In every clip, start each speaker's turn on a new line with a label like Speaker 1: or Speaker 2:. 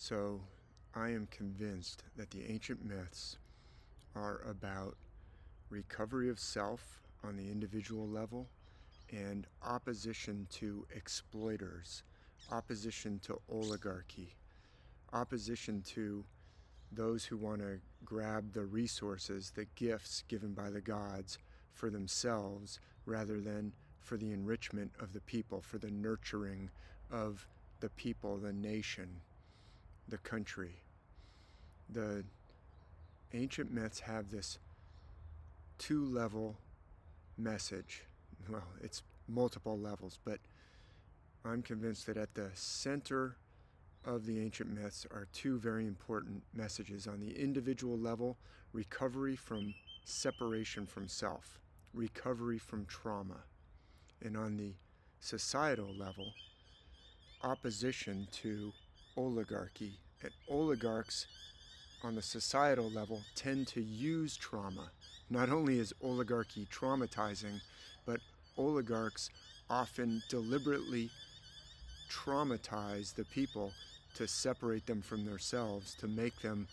Speaker 1: So I am convinced that the ancient myths are about recovery of self on the individual level and opposition to exploiters, opposition to oligarchy, opposition to those who want to grab the resources, the gifts given by the gods for themselves rather than for the enrichment of the people, for the nurturing of the people, the nation, the country. The ancient myths have this two-level message. Well, it's multiple levels, but I'm convinced that at the center of the ancient myths are two very important messages. On the individual level, recovery from separation from self, recovery from trauma. And on the societal level, opposition to oligarchy. And oligarchs on the societal level tend to use trauma. Not only is oligarchy traumatizing, but oligarchs often deliberately traumatize the people to separate them from themselves, to make them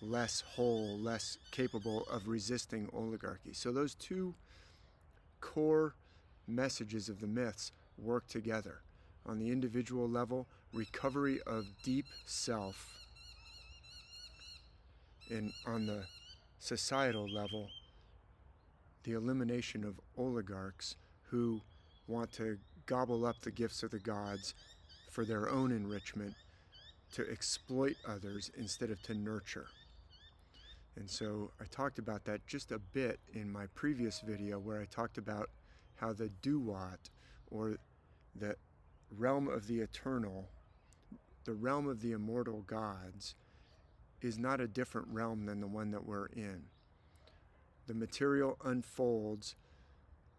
Speaker 1: less whole, less capable of resisting oligarchy. So those two core messages of the myths work together. On the individual level, recovery of deep self, and on the societal level, the elimination of oligarchs who want to gobble up the gifts of the gods for their own enrichment, to exploit others instead of to nurture. And so I talked about that just a bit in my previous video, where I talked about how the duat, or the realm of the eternal, the realm of the immortal gods, is not a different realm than the one that we're in. The material unfolds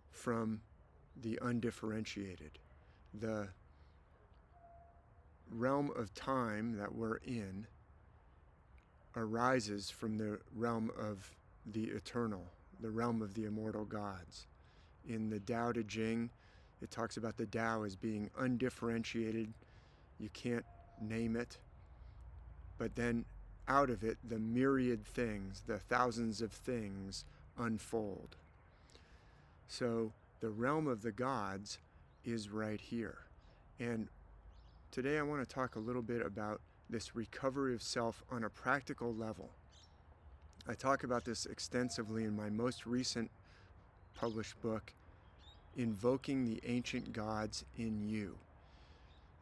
Speaker 1: from the undifferentiated. The realm of time that we're in arises from the realm of the eternal, the realm of the immortal gods. In the Tao Te Ching, it talks about the Tao as being undifferentiated. You can't name it. But then out of it, the myriad things, the thousands of things unfold. So the realm of the gods is right here. And today I want to talk a little bit about this recovery of self on a practical level. I talk about this extensively in my most recent published book, Invoking the Ancient Gods in You.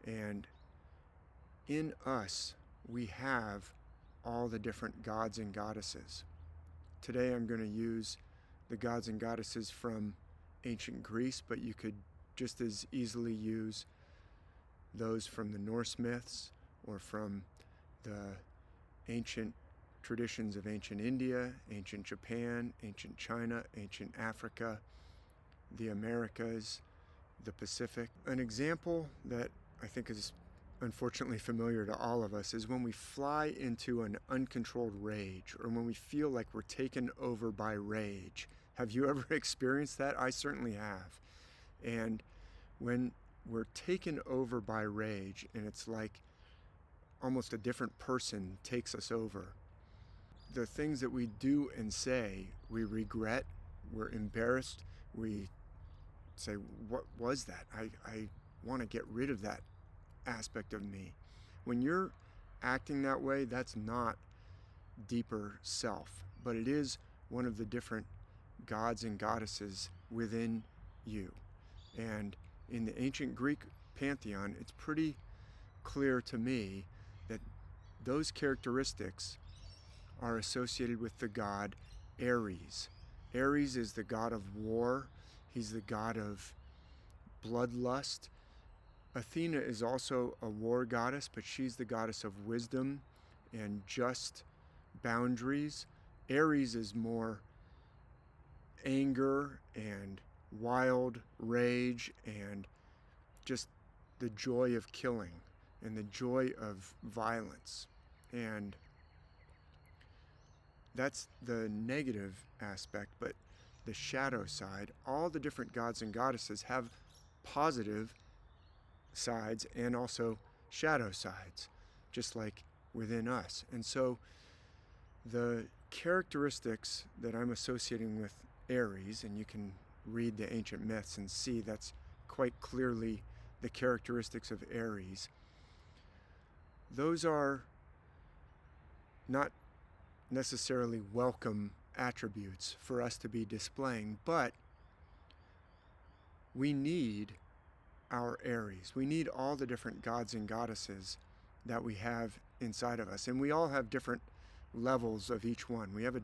Speaker 1: And in us, we have all the different gods and goddesses. Today I'm going to use the gods and goddesses from ancient Greece, but you could just as easily use those from the Norse myths or from the ancient traditions of ancient India, ancient Japan, ancient China, ancient Africa, the Americas, the Pacific. An example that I think is unfortunately familiar to all of us is when we fly into an uncontrolled rage, or when we feel like we're taken over by rage. Have you ever experienced that? I certainly have. And when we're taken over by rage, and it's like almost a different person takes us over, the things that we do and say, we regret, we're embarrassed, we say, what was that? I want to get rid of that aspect of me. When you're acting that way, that's not deeper self, but it is one of the different gods and goddesses within you. And in the ancient Greek pantheon, it's pretty clear to me that those characteristics are associated with the god Ares. Ares is the god of war. He's the god of bloodlust. Athena is also a war goddess, but she's the goddess of wisdom and just boundaries. Ares is more anger and wild rage and just the joy of killing and the joy of violence. And that's the negative aspect, but the shadow side, all the different gods and goddesses have positive sides and also shadow sides. Just like within us. And so the characteristics that I'm associating with Aries, and you can read the ancient myths and see that's quite clearly the characteristics of Aries, those are not necessarily welcome attributes for us to be displaying, but we need our Aries. We need all the different gods and goddesses that we have inside of us, and we all have different levels of each one. We have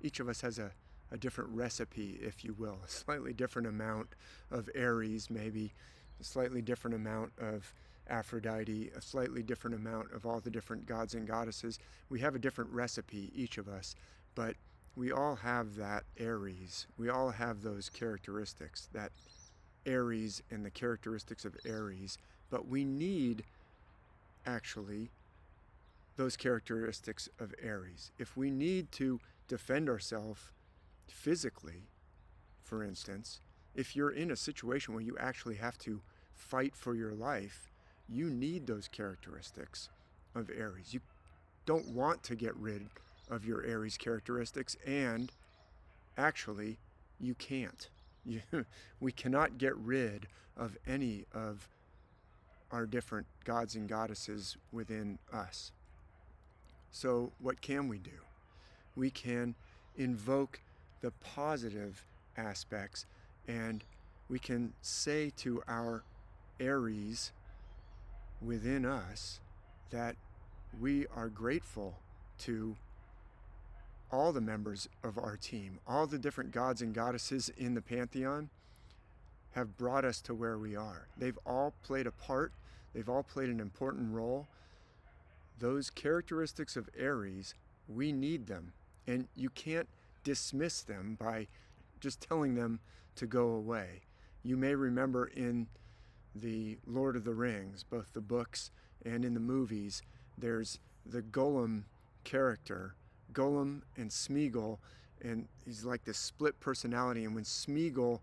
Speaker 1: each of us has a different recipe, if you will, a slightly different amount of Aries, maybe a slightly different amount of Aphrodite, a slightly different amount of all the different gods and goddesses. We have a different recipe, each of us, but we all have that Aries. We all have those characteristics, that Aries and the characteristics of Aries, but we need actually those characteristics of Aries. If we need to defend ourselves physically, for instance, if you're in a situation where you actually have to fight for your life, you need those characteristics of Aries. You don't want to get rid of your Aries characteristics, and actually, you can't. We cannot get rid of any of our different gods and goddesses within us. So what can we do? We can invoke the positive aspects, and we can say to our Aries within us that we are grateful to all the members of our team. All the different gods and goddesses in the pantheon have brought us to where we are. They've all played a part. They've all played an important role. Those characteristics of Aries, we need them. And you can't dismiss them by just telling them to go away. You may remember in the Lord of the Rings, both the books and in the movies, there's the Gollum character, Gollum and Smeagol, and he's like this split personality. And when Smeagol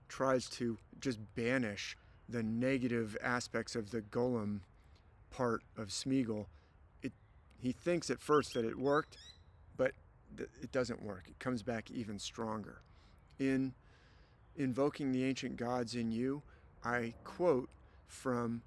Speaker 1: tries to just banish the negative aspects of the Gollum part of Smeagol, he thinks at first that it worked, but it doesn't work. It comes back even stronger. In Invoking the Ancient Gods in You, I quote from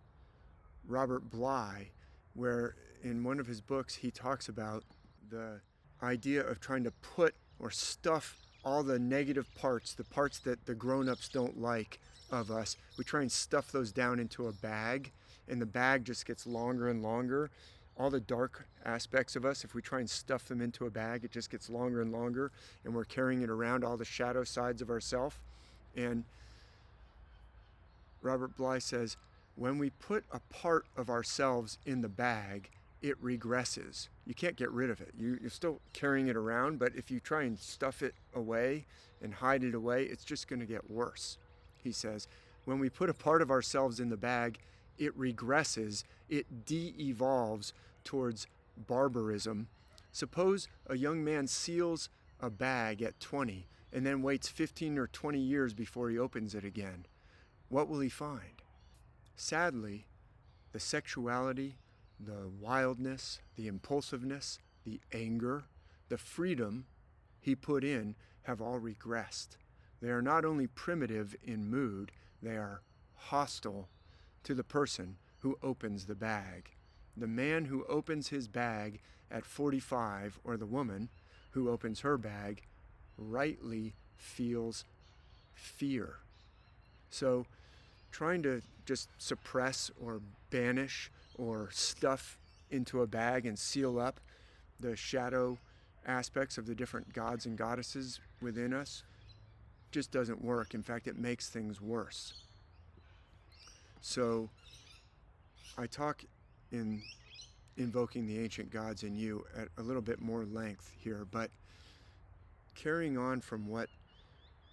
Speaker 1: Robert Bly, where in one of his books he talks about the idea of trying to put or stuff all the negative parts, the parts that the grown-ups don't like of us. We try and stuff those down into a bag, and the bag just gets longer and longer. All the dark aspects of us, if we try and stuff them into a bag, it just gets longer and longer, and we're carrying it around, all the shadow sides of ourselves. And Robert Bly says, when we put a part of ourselves in the bag, it regresses. You can't get rid of it. You're still carrying it around, but if you try and stuff it away and hide it away, it's just going to get worse. He says, when we put a part of ourselves in the bag, it regresses, it de-evolves towards barbarism. Suppose a young man seals a bag at 20 and then waits 15 or 20 years before he opens it again. What will he find? Sadly, the sexuality, the wildness, the impulsiveness, the anger, the freedom he put in have all regressed. They are not only primitive in mood, they are hostile to the person who opens the bag. The man who opens his bag at 45, or the woman who opens her bag, rightly feels fear. So trying to just suppress or banish or stuff into a bag and seal up the shadow aspects of the different gods and goddesses within us just doesn't work. In fact, it makes things worse. So I talk in Invoking the Ancient Gods in You at a little bit more length here, but carrying on from what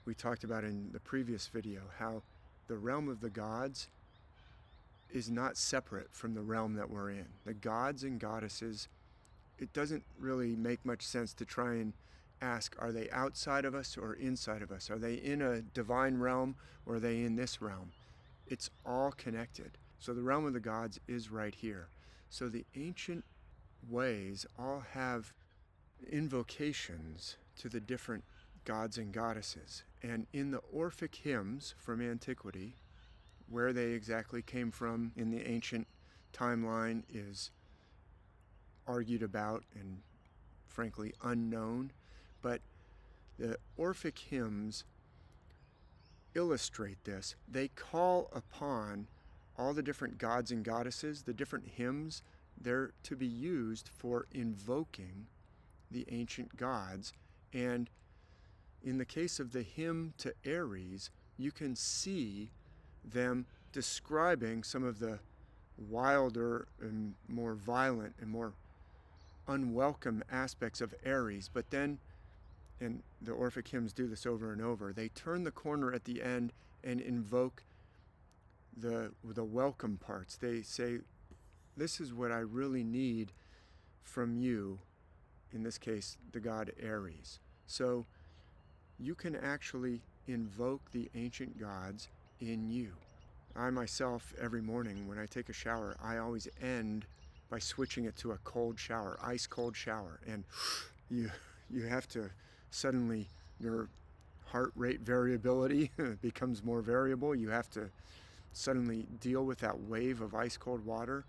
Speaker 1: we talked about in the previous video, how the realm of the gods is not separate from the realm that we're in. The gods and goddesses, it doesn't really make much sense to try and ask, are they outside of us or inside of us? Are they in a divine realm or are they in this realm? It's all connected. So the realm of the gods is right here. So the ancient ways all have invocations to the different gods and goddesses. And in the Orphic hymns from antiquity, where they exactly came from in the ancient timeline is argued about and frankly unknown, but the Orphic hymns illustrate this. They call upon all the different gods and goddesses, the different hymns. They're to be used for invoking the ancient gods. And in the case of the hymn to Ares, you can see them describing some of the wilder and more violent and more unwelcome aspects of Ares. But then, and the Orphic hymns do this over and over, they turn the corner at the end and invoke the welcome parts. They say, this is what I really need from you, in this case, the god Ares. So you can actually invoke the ancient gods in you. I myself, every morning when I take a shower, I always end by switching it to a cold shower, ice cold shower. And you have to suddenly, your heart rate variability becomes more variable. You have to suddenly deal with that wave of ice cold water.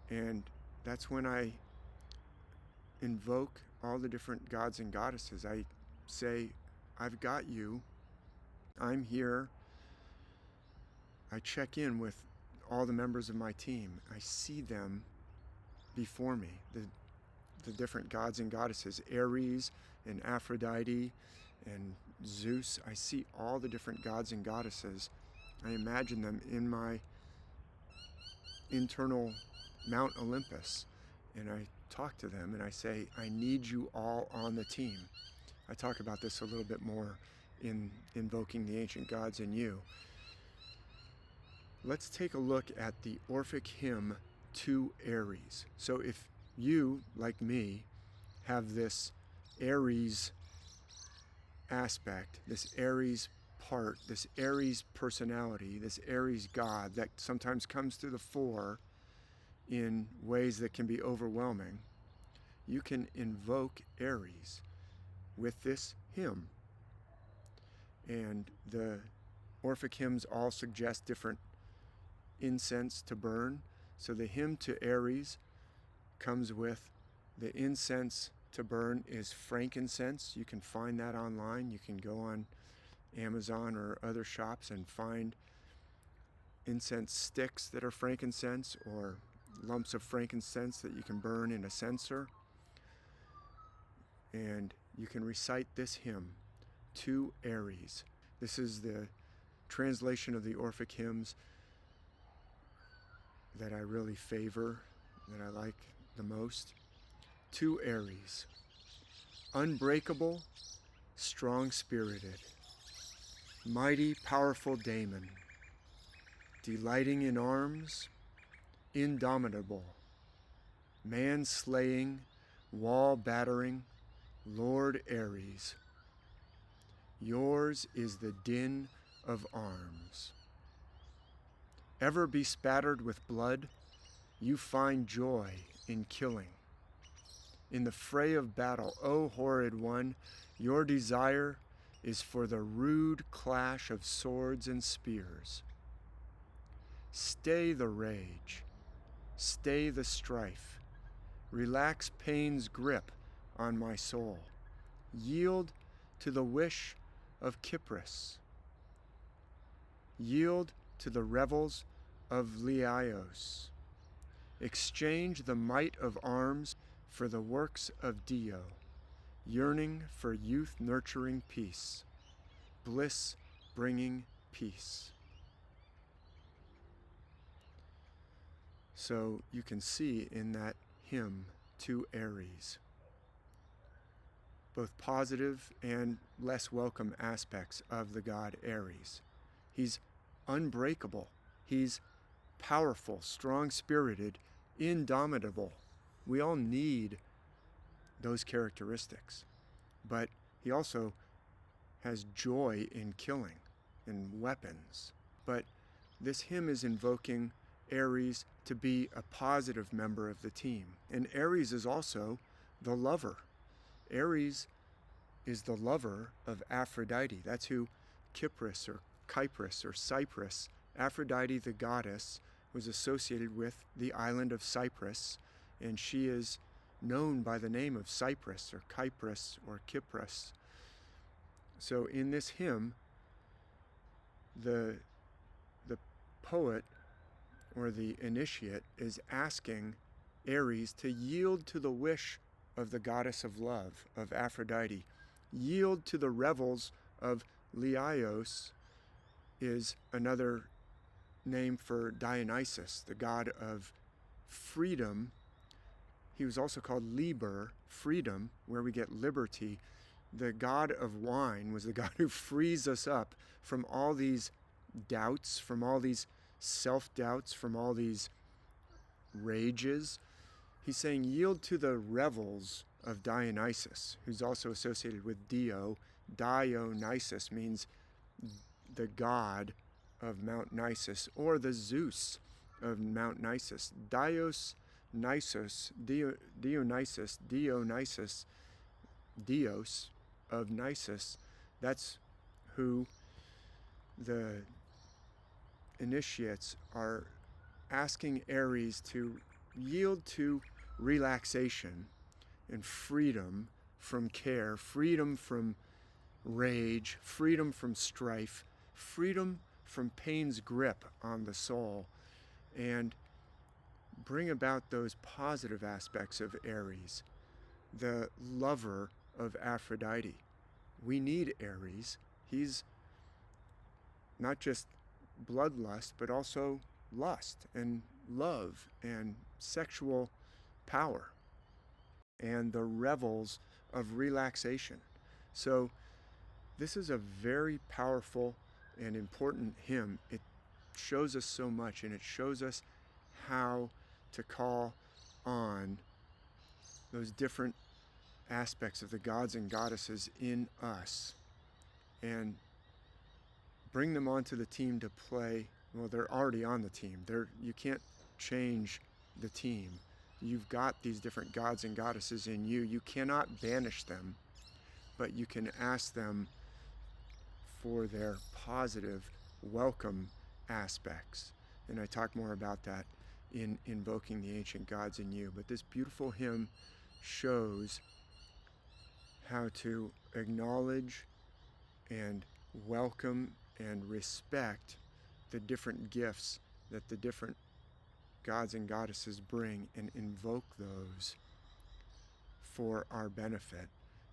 Speaker 1: And that's when I invoke all the different gods and goddesses. I say, I've got you. I'm here. I check in with all the members of my team. I see them before me, the different gods and goddesses, Ares and Aphrodite and Zeus. I see all the different gods and goddesses. I imagine them in my internal Mount Olympus, and I talk to them and I say, I need you all on the team. I talk about this a little bit more in Invoking the Ancient Gods in You. Let's take a look at the Orphic hymn to Ares. So if you, like me, have this Ares aspect, this Ares part, this Ares personality, this Ares god that sometimes comes to the fore in ways that can be overwhelming, you can invoke Ares with this hymn. And the Orphic hymns all suggest different incense to burn. So the hymn to Ares comes with the incense to burn is frankincense. You can find that online. You can go on Amazon or other shops and find incense sticks that are frankincense or lumps of frankincense that you can burn in a censer. And you can recite this hymn to Ares. This is the translation of the Orphic hymns that I really favor, that I like the most. To Ares, unbreakable, strong-spirited, mighty, powerful daemon, delighting in arms, indomitable, man-slaying, wall-battering, Lord Ares. Yours is the din of arms. Ever bespattered with blood, you find joy in killing. In the fray of battle, O horrid one, your desire is for the rude clash of swords and spears. Stay the rage, stay the strife, relax pain's grip on my soul. Yield to the wish of Kypris. Yield to the revels of Laios. Exchange the might of arms for the works of Dio, yearning for youth-nurturing peace, bliss-bringing peace. So you can see in that hymn to Ares both positive and less welcome aspects of the god Ares. He's unbreakable. He's powerful, strong-spirited, indomitable. We all need those characteristics. But he also has joy in killing and weapons. But this hymn is invoking Aries to be a positive member of the team. And Aries is also the lover. Aries is the lover of Aphrodite. That's who Cypris or Cyprus, Aphrodite the goddess, was associated with the island of Cyprus, and she is known by the name of Cyprus or Cyprus or Kypros. So in this hymn, the poet or the initiate is asking Aries to yield to the wish of the goddess of love, of Aphrodite. Yield to the revels of Laios is another name for Dionysus, the god of freedom. He was also called Liber, freedom, where we get liberty. The god of wine was the god who frees us up from all these doubts, from all these self-doubts, from all these rages. He's saying yield to the revels of Dionysus, who's also associated with Dio. Dionysus means the god of Mount Nisus, or the Zeus of Mount Nisus. Dionysus, Dios of Nisus. That's who the initiates are asking Aries to yield to relaxation and freedom from care, freedom from rage, freedom from strife, freedom from pain's grip on the soul, and bring about those positive aspects of Aries, the lover of Aphrodite. We need Aries. He's not just bloodlust, but also lust and love and sexual power and the revels of relaxation. So this is a very powerful and important hymn. It shows us so much, and it shows us how to call on those different aspects of the gods and goddesses in us and bring them onto the team to play. Well, they're already on the team. You can't change the team. You've got these different gods and goddesses in you. You cannot banish them, but you can ask them for their positive, welcome aspects. And I talk more about that in Invoking the Ancient Gods in You. But this beautiful hymn shows how to acknowledge and welcome and respect the different gifts that the different gods and goddesses bring, and invoke those for our benefit.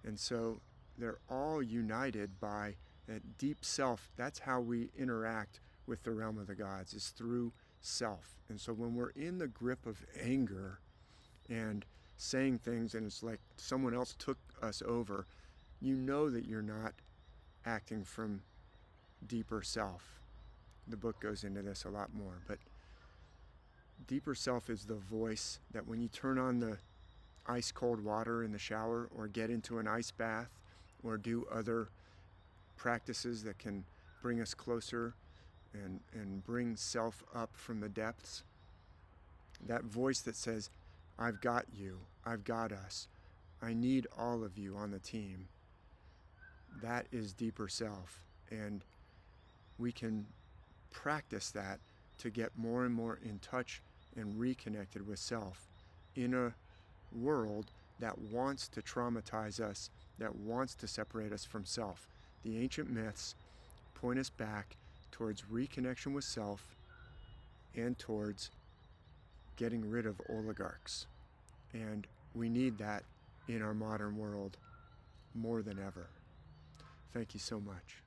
Speaker 1: And so they're all united by that deep self. That's how we interact with the realm of the gods, is through self. And so when we're in the grip of anger and saying things and it's like someone else took us over, you know that you're not acting from deeper self. The book goes into this a lot more, but deeper self is the voice that when you turn on the ice cold water in the shower, or get into an ice bath, or do other practices that can bring us closer and bring self up from the depths, that voice that says, I've got you, I've got us, I need all of you on the team, that is deeper self. And we can practice that to get more and more in touch and reconnected with self in a world that wants to traumatize us, that wants to separate us from self. The ancient myths point us back towards reconnection with self and towards getting rid of oligarchs. And we need that in our modern world more than ever. Thank you so much.